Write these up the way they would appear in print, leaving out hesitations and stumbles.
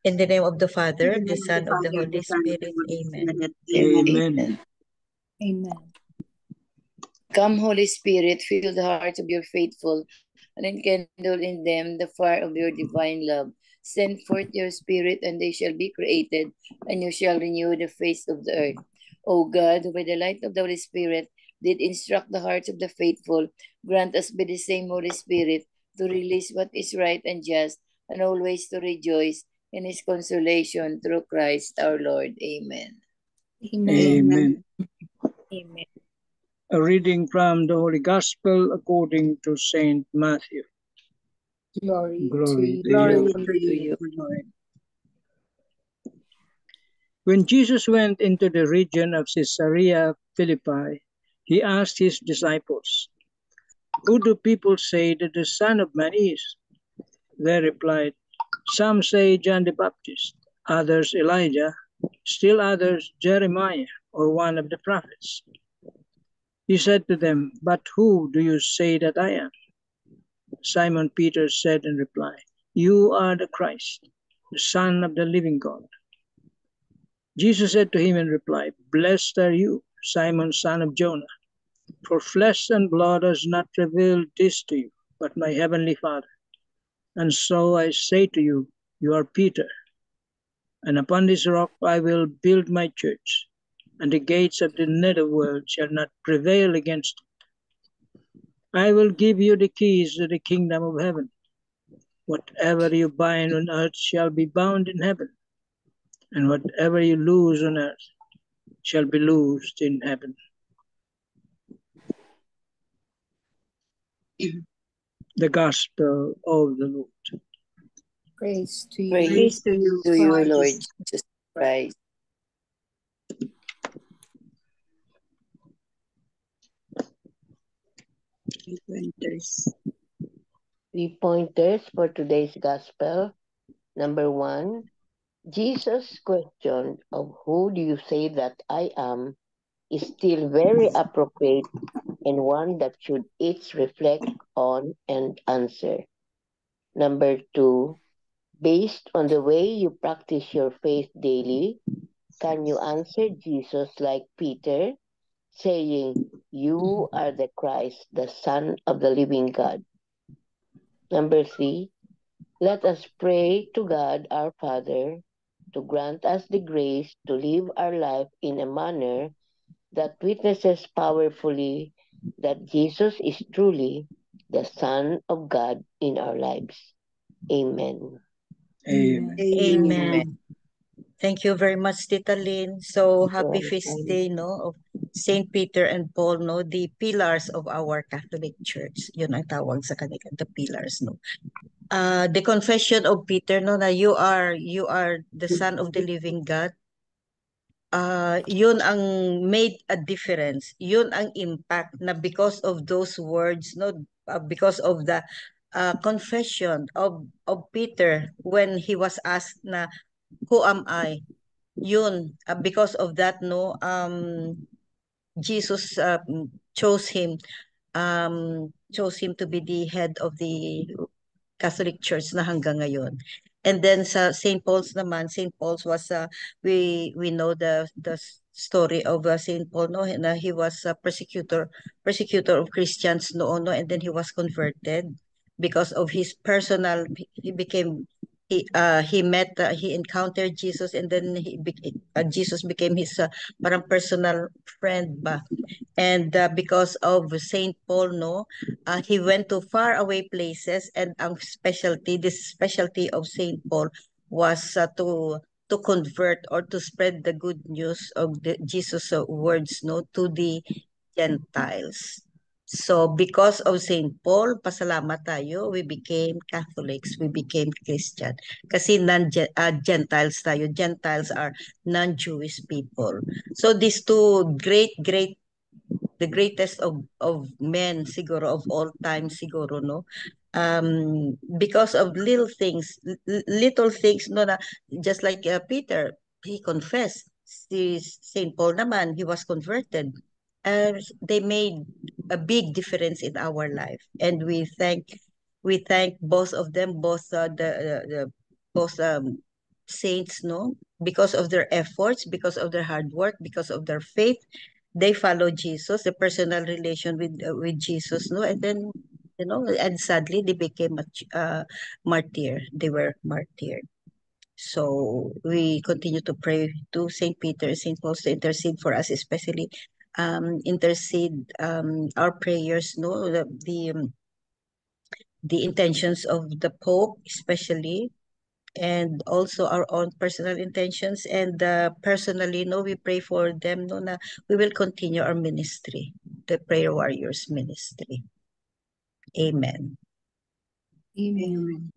In the name of the Father, In the the name of Son, the of the Father, Holy the Son, of the Spirit. Holy Amen. Spirit. Amen. Amen. Come, Holy Spirit, fill the hearts of your faithful and enkindle in them the fire of your divine love. Send forth your Spirit, and they shall be created, and you shall renew the face of the earth. O God, who by the light of the Holy Spirit did instruct the hearts of the faithful, grant us by the same Holy Spirit to release what is right and just, and always to rejoice in his consolation through Christ our Lord. Amen. Amen. Amen. A reading from the Holy Gospel according to Saint Matthew. Glory Glory to to you, you. To you. Lord. When Jesus went into the region of Caesarea Philippi, he asked his disciples, "Who do people say that the Son of Man is?" They replied, "Some say John the Baptist, others Elijah, still others Jeremiah or one of the prophets." He said to them, "But who do you say that I am?" Simon Peter said in reply, "You are the Christ, the Son of the living God." Jesus said to him in reply, "Blessed are you, Simon, son of Jonah, for flesh and blood has not revealed this to you, but my heavenly Father. And so I say to you, you are Peter, and upon this rock I will build my church, and the gates of the netherworld shall not prevail against it. I will give you the keys to the kingdom of heaven. Whatever you bind on earth shall be bound in heaven, and whatever you loose on earth shall be loosed in heaven." The Gospel of the Lord. Praise to you. Praise to you, to you, Lord Lord Jesus. Jesus Christ. Pointers. 3 pointers for today's gospel. Number 1, Jesus' question of who do you say that I am is still very appropriate and one that should each reflect on and answer. Number 2, based on the way you practice your faith daily, can you answer Jesus like Peter, saying, "You are the Christ, the Son of the living God"? Number 3, let us pray to God our Father to grant us the grace to live our life in a manner that witnesses powerfully that Jesus is truly the Son of God in our lives. Amen. Amen. Amen. Thank you very much, Tita Lynn. So happy feast day, no, of Saint Peter and Paul, no, the pillars of our Catholic Church. Yun ang tawag sa kanila, the pillars, no. The confession of Peter, no, na you are the Son of the living God. Yun ang made a difference. Yun ang impact na because of those words, no, because of the confession of Peter when he was asked na, "Who am I?" Yun, because of that, no, Jesus chose him to be the head of the Catholic Church na hanggang ngayon. And then sa St. Paul's naman, St. Paul's was we know the story of St. Paul, no, na he was a persecutor of Christians noon, no, and then he was converted because of his personal he became he encountered Jesus, and then Jesus became his parang personal friend ba. And because of Saint Paul, no, he went to far away places, and this specialty of Saint Paul was to convert or to spread the good news of the Jesus words, no, to the Gentiles. So because of Saint Paul, pasalamat tayo, we became Catholics, we became Christian. Kasi Gentiles tayo. Gentiles are non-Jewish people. So these two the greatest of men siguro of all time siguro, no, because of little things, no, na just like Peter, he confessed. Si Saint Paul naman, he was converted. They made a big difference in our life, and we thank both of them, both the both saints, no, because of their efforts, because of their hard work, because of their faith, they follow Jesus, the personal relation with Jesus, no, and then and sadly they became a martyr. They were martyred. So we continue to pray to Saint Peter, Saint Paul to intercede for us, especially intercede our prayers, no, the intentions of the Pope, especially, and also our own personal intentions. And personally, no, we pray for them, no, na we will continue our ministry, the Prayer Warriors ministry. Amen. Amen.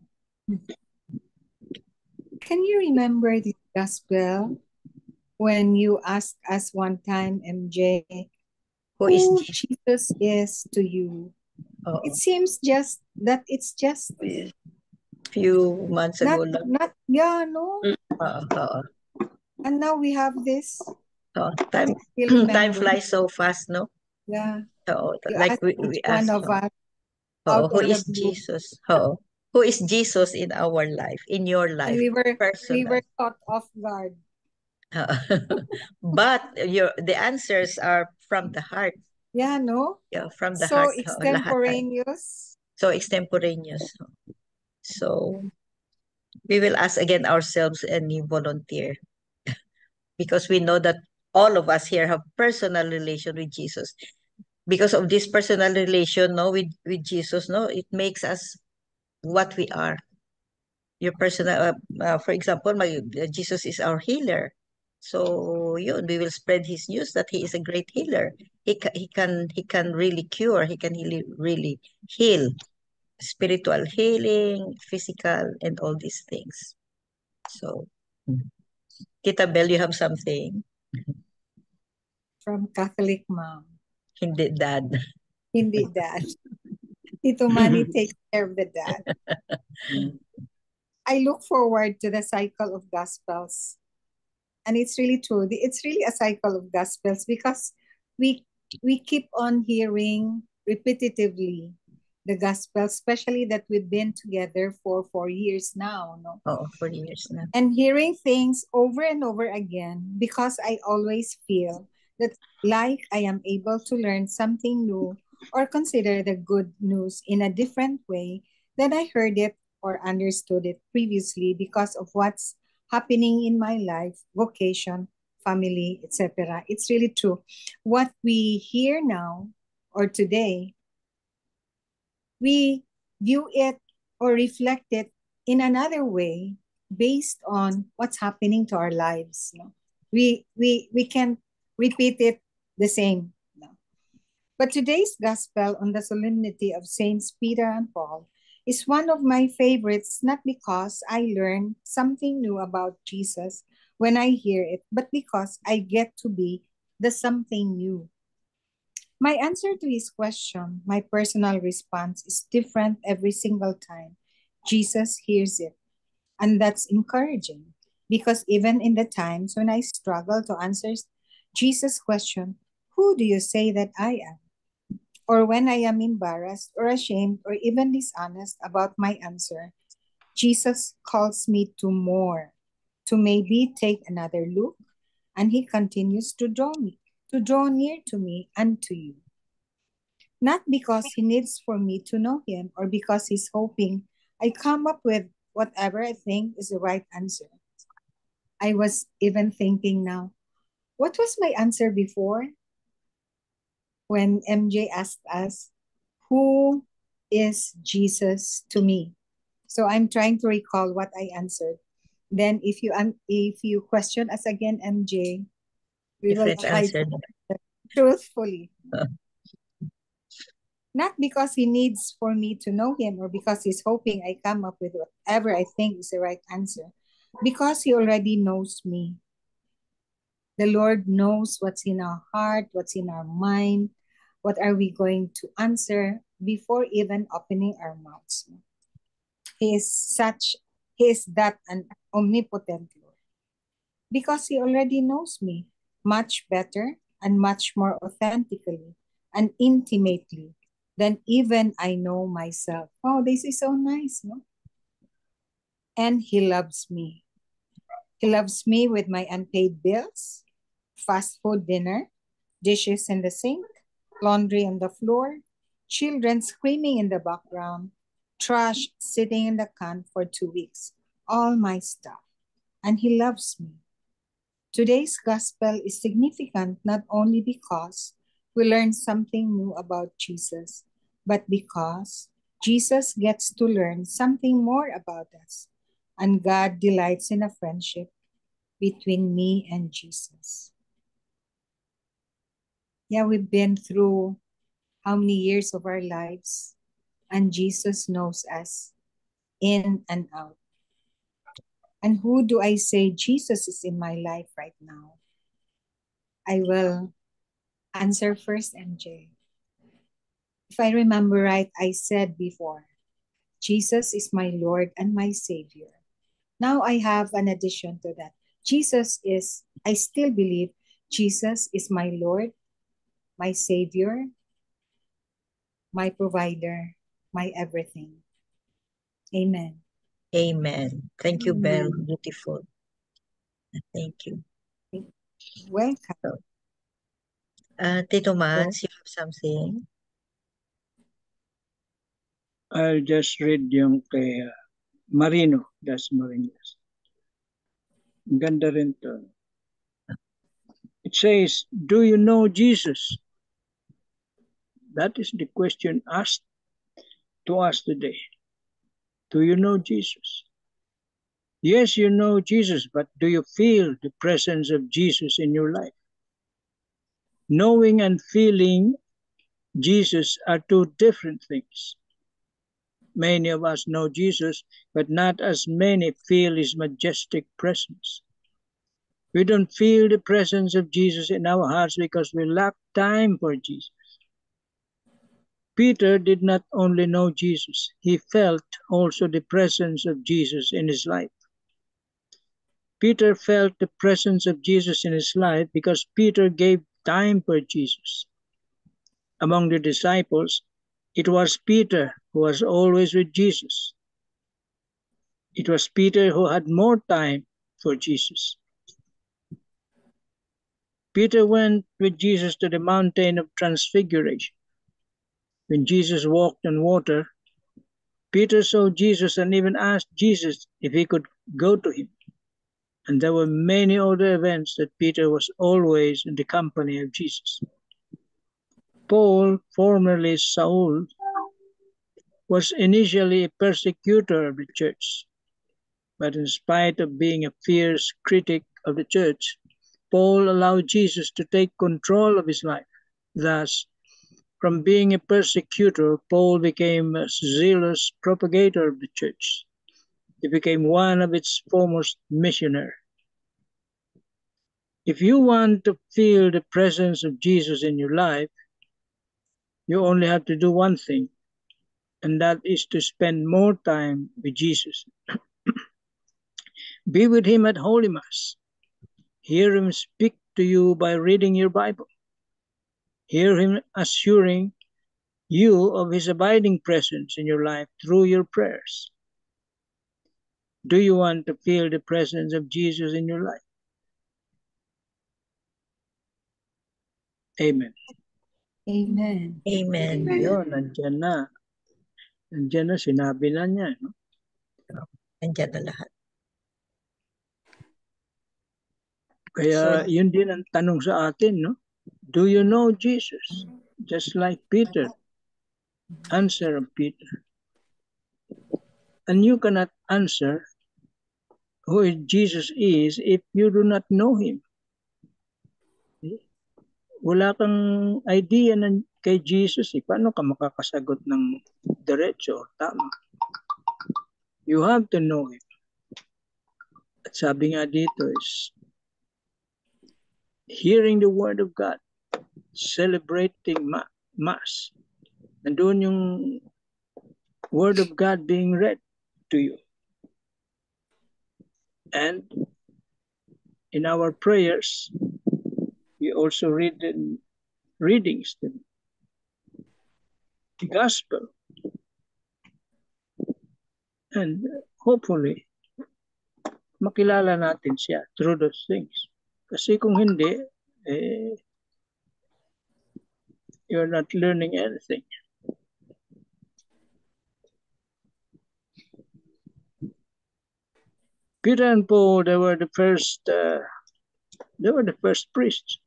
Can you remember the gospel when you asked us one time, MJ, Who is who Jesus? Jesus is to you? Oo. It seems just that it's just Few months ago lang. no. Oo. And now we have this. Time Still time remember. flies so fast, no? Yeah. Oo. You Like asked we each ask, one of us who out of is the blue. Jesus? Who is Jesus in our life, in your And life, we were personal? caught off guard. But the answers are from the heart. Yeah, no? Yeah, from the So heart. extemporaneous. So extemporaneous. So we will ask again ourselves any volunteer, because we know that all of us here have personal relation with Jesus. Because of this personal relation, no, with Jesus, no, it makes us what we are. Your personal, for example, Jesus is our healer. So we will spread his news that he is a great healer. He can really cure. He can really heal, spiritual healing, physical, and all these things. So, Tita Bell, you have something? From Catholic mom. Hindi, Dad. Hindi dad. Tito Manny takes care of the dad. I look forward to the cycle of Gospels. And it's really true. It's really a cycle of Gospels because we keep on hearing repetitively the Gospel, especially that we've been together for 4 years now. No? 4 years na. And hearing things over and over again, because I always feel that like I am able to learn something new or consider the good news in a different way than I heard it or understood it previously because of what's happening in my life, vocation, family, etc. It's really true. What we hear now or today, we view it or reflect it in another way based on what's happening to our lives. No? We can repeat it the same. No? But today's gospel on the solemnity of Saints Peter and Paul is one of my favorites, not because I learn something new about Jesus when I hear it, but because I get to be the something new. My answer to his question, my personal response, is different every single time. Jesus hears it. And that's encouraging because even in the times when I struggle to answer Jesus' question, who do you say that I am? Or when I am embarrassed or ashamed or even dishonest about my answer, Jesus calls me to more, to maybe take another look, and he continues to draw near to me and to you. Not because he needs for me to know him or because he's hoping I come up with whatever I think is the right answer. I was even thinking now, what was my answer before? When MJ asked us, who is Jesus to me? So I'm trying to recall what I answered. Then if you question us again, MJ, we will try to answer truthfully. Not because he needs for me to know him or because he's hoping I come up with whatever I think is the right answer. Because he already knows me. The Lord knows what's in our heart, what's in our mind, what are we going to answer before even opening our mouths. He is that an omnipotent Lord. Because he already knows me much better and much more authentically and intimately than even I know myself. Oh, this is so nice, no? And he loves me. He loves me with my unpaid bills, fast food dinner, dishes in the sink, laundry on the floor, children screaming in the background, trash sitting in the can for 2 weeks, all my stuff. And he loves me. Today's gospel is significant not only because we learn something new about Jesus, but because Jesus gets to learn something more about us, and God delights in a friendship between me and Jesus. Yeah, we've been through how many years of our lives, and Jesus knows us in and out. And who do I say Jesus is in my life right now? I will answer first, MJ. If I remember right, I said before, Jesus is my Lord and my Savior. Now I have an addition to that. I still believe Jesus is my Lord, my Savior, my provider, my everything. Amen. Amen. Thank you, Belle. Beautiful. Thank you. Welcome. Tito Mans, you have something? I'll just read yung kay Marino, Das Marinas. Ang ganda rin to. It says, do you know Jesus? That is the question asked to us today. Do you know Jesus? Yes, you know Jesus, but do you feel the presence of Jesus in your life? Knowing and feeling Jesus are two different things. Many of us know Jesus, but not as many feel his majestic presence. We don't feel the presence of Jesus in our hearts because we lack time for Jesus. Peter did not only know Jesus, he felt also the presence of Jesus in his life. Peter felt the presence of Jesus in his life because Peter gave time for Jesus. Among the disciples, it was Peter who was always with Jesus. It was Peter who had more time for Jesus. Peter went with Jesus to the mountain of Transfiguration. When Jesus walked on water, Peter saw Jesus and even asked Jesus if he could go to him. And there were many other events that Peter was always in the company of Jesus. Paul, formerly Saul, was initially a persecutor of the church. But in spite of being a fierce critic of the church, Paul allowed Jesus to take control of his life. Thus, from being a persecutor, Paul became a zealous propagator of the church. He became one of its foremost missionaries. If you want to feel the presence of Jesus in your life, you only have to do one thing, and that is to spend more time with Jesus. Be with him at Holy Mass. Hear him speak to you by reading your Bible. Hear him assuring you of his abiding presence in your life through your prayers. Do you want to feel the presence of Jesus in your life? Amen. Amen. Amen. Yun, nandyan na. Nandyan na, sinabi na niya. No? Nandiyan na lahat. Kaya So, yun din ang tanong sa atin, no? Do you know Jesus? Just like Peter. Answer of Peter. And you cannot answer who Jesus is if you do not know him. Wala kang idea kay Jesus. Paano ka makakasagot ng diretso o tama? You have to know him. At sabi nga dito is hearing the word of God, celebrating Mass. Nandun yung word of God being read to you. And in our prayers, we also read in readings, the gospel. And hopefully, makilala natin siya through those things. Kasi kung hindi, you're not learning anything. Peter and Paul, they were the first priests,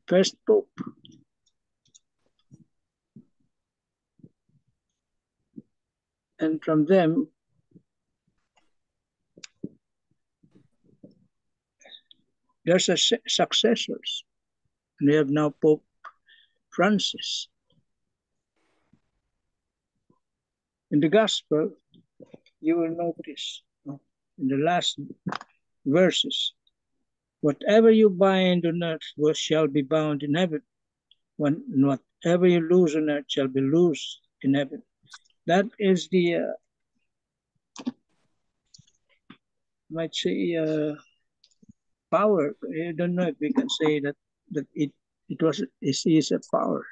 first pope. And from them, there's successors. And we have now Pope Francis. In the Gospel, you will notice in the last verses, whatever you bind on earth shall be bound in heaven. Whatever you loose on earth shall be loosed in heaven. That is the, might say, power. I don't know if we can say that it is a power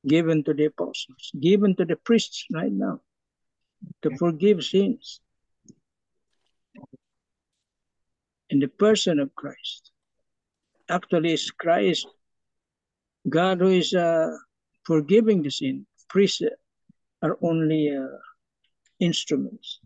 given to the apostles, given to the priests right now to forgive sins in the person of Christ. Actually, it's Christ, God, who is forgiving the sin. Priests are only instruments.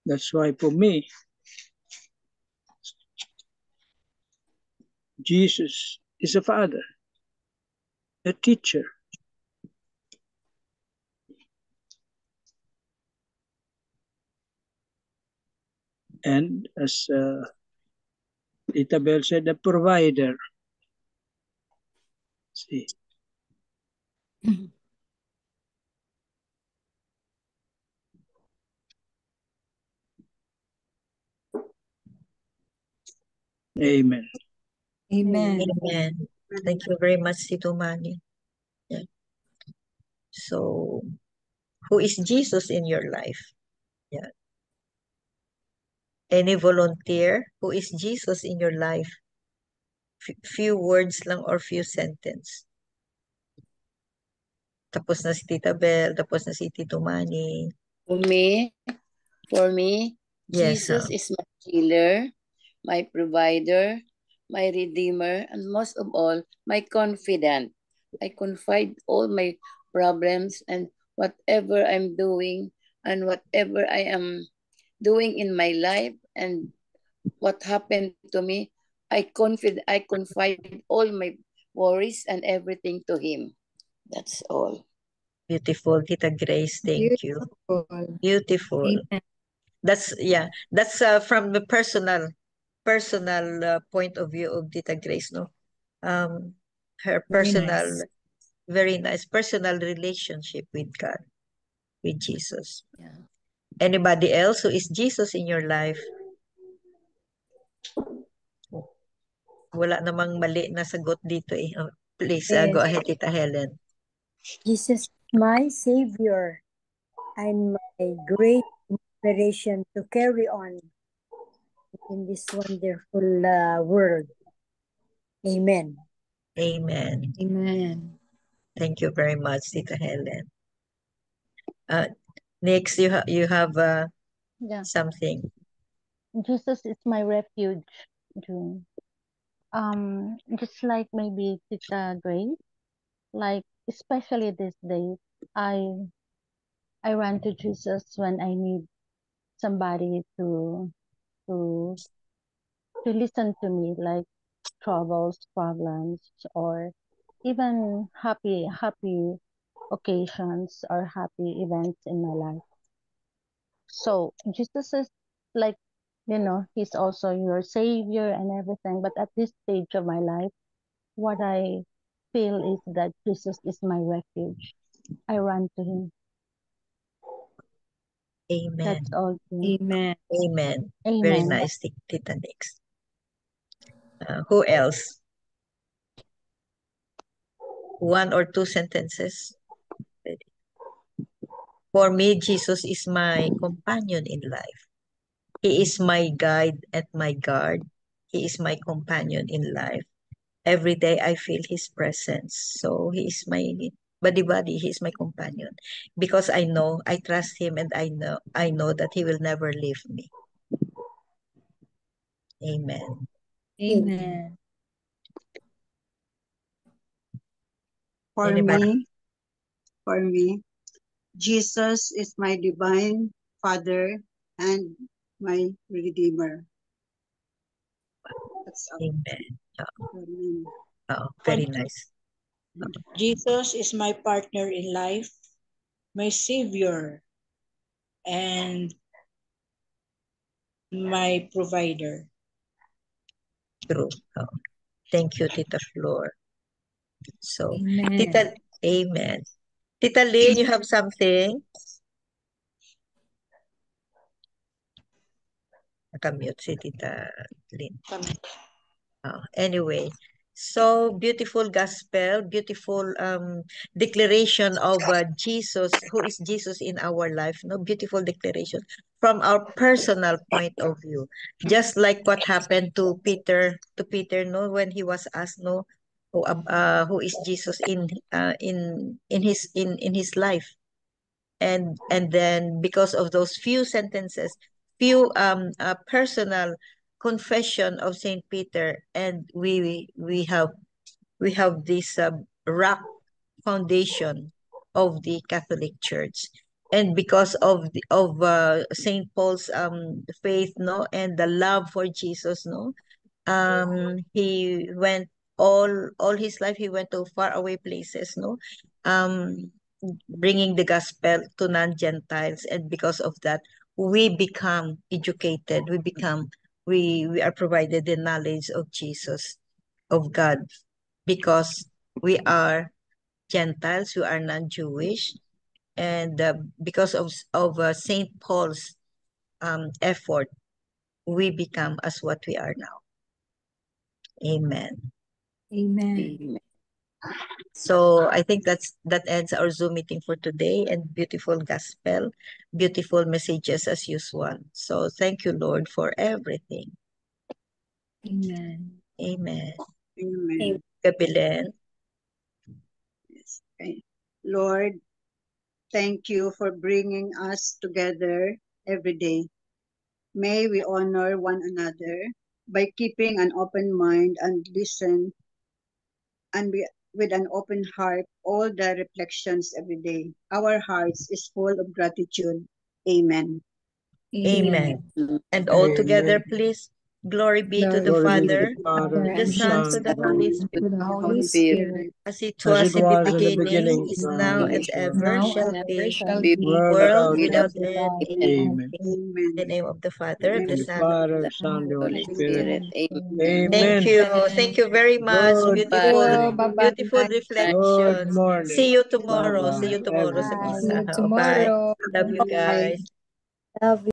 That's why for me, Jesus is a father, a teacher. And as Tita Bell said, a provider. See. Amen. Amen. Amen. Thank you very much, Tito Manny. Yeah. So, who is Jesus in your life? Yeah. Any volunteer? Who is Jesus in your life? Few words lang or few sentence. Tapos na si Tita Bell, tapos na si Tito Manny. For me, Yes, Jesus is my healer, my provider, my redeemer, and most of all, my confidant. I confide all my problems and whatever I'm doing and whatever I am doing in my life and what happened to me, I confide all my worries and everything to him. That's all. Beautiful, Tita Grace. Thank you. Beautiful. Amen. That's from the personal point of view of Tita Grace, no? Her personal, very nice personal relationship with God, with Jesus. Yeah. Anybody else who is Jesus in your life? Wala namang mali na sagot dito eh. Oh, please, go ahead, Tita Helen. Jesus, my Savior, and my great inspiration to carry on in this wonderful world. Amen. Amen. Amen. Thank you very much, Tita Helen. Next, you have Yeah. something. Jesus is my refuge, June. Just like maybe Tita Grace, like especially these days, I run to Jesus when I need somebody to listen to me, like troubles, problems, or even happy occasions or happy events in my life. So Jesus is like, he's also your savior and everything. But at this stage of my life, what I feel is that Jesus is my refuge. I run to him. Amen. That's all. Amen. Amen. Amen. Very nice, Tita Nix. Who else? 1 or 2 sentences. For me, Jesus is my companion in life. He is my guide and my guard. He is my companion in life. Every day I feel his presence. So he is my buddy. He is my companion. Because I trust him, and I know that he will never leave me. Amen. Amen. For Anybody? me, Jesus is my divine Father and my Redeemer. That's all Amen. for me. Oh, very nice. Jesus is my partner in life, my Savior, and my provider. True. Oh, thank you, Tita Flor. So, Amen. Amen. Tita Lynn, you have something? Nakamute si Tita Lynn. Anyway, so beautiful gospel, beautiful declaration of Jesus, who is Jesus in our life. No, beautiful declaration from our personal point of view. Just like what happened to Peter, no, when he was asked, no, who is Jesus in his life, and then because of those few sentences, few personal confession of Saint Peter, and we have this rock foundation of the Catholic Church. And because of Saint Paul's faith, no, and the love for Jesus, no, he went all his life, he went to far away places, no, um bringing the gospel to non-Gentiles. And because of that, we become educated, we are provided the knowledge of Jesus, of God, because we are Gentiles, we are non-Jewish. And because of Saint Paul's effort, we become as what we are now. Amen. Amen. So I think that ends our Zoom meeting for today, and beautiful gospel, beautiful messages as usual. So thank you, Lord, for everything. Amen. Amen. Amen. Gabilen. Yes. Okay. Lord, thank you for bringing us together every day. May we honor one another by keeping an open mind and listen and with an open heart all the reflections every day. Our hearts is full of gratitude. Amen. Amen. And all together, please. Glory be to the Glory be to Father, the Father, to the and Son, Son, to the and Holy Holy Spirit, To the Holy Spirit, Spirit, as it as was it in the was in the beginning, beginning, is now, now, and and forever. ever now shall and be, ever shall be be, World world without without end. end. Amen. In Amen. the name of the Father, the And the Son, and Father, the Son, the Holy Holy Spirit. Spirit. Amen. Thank Amen. you. Thank you very much. Good Bye. Beautiful, morning. beautiful Bye-bye. Good reflections. morning. See you tomorrow. See Bye-bye, you tomorrow sa everyone. See you misa. Bye. tomorrow. Love you Bye. guys. Love you.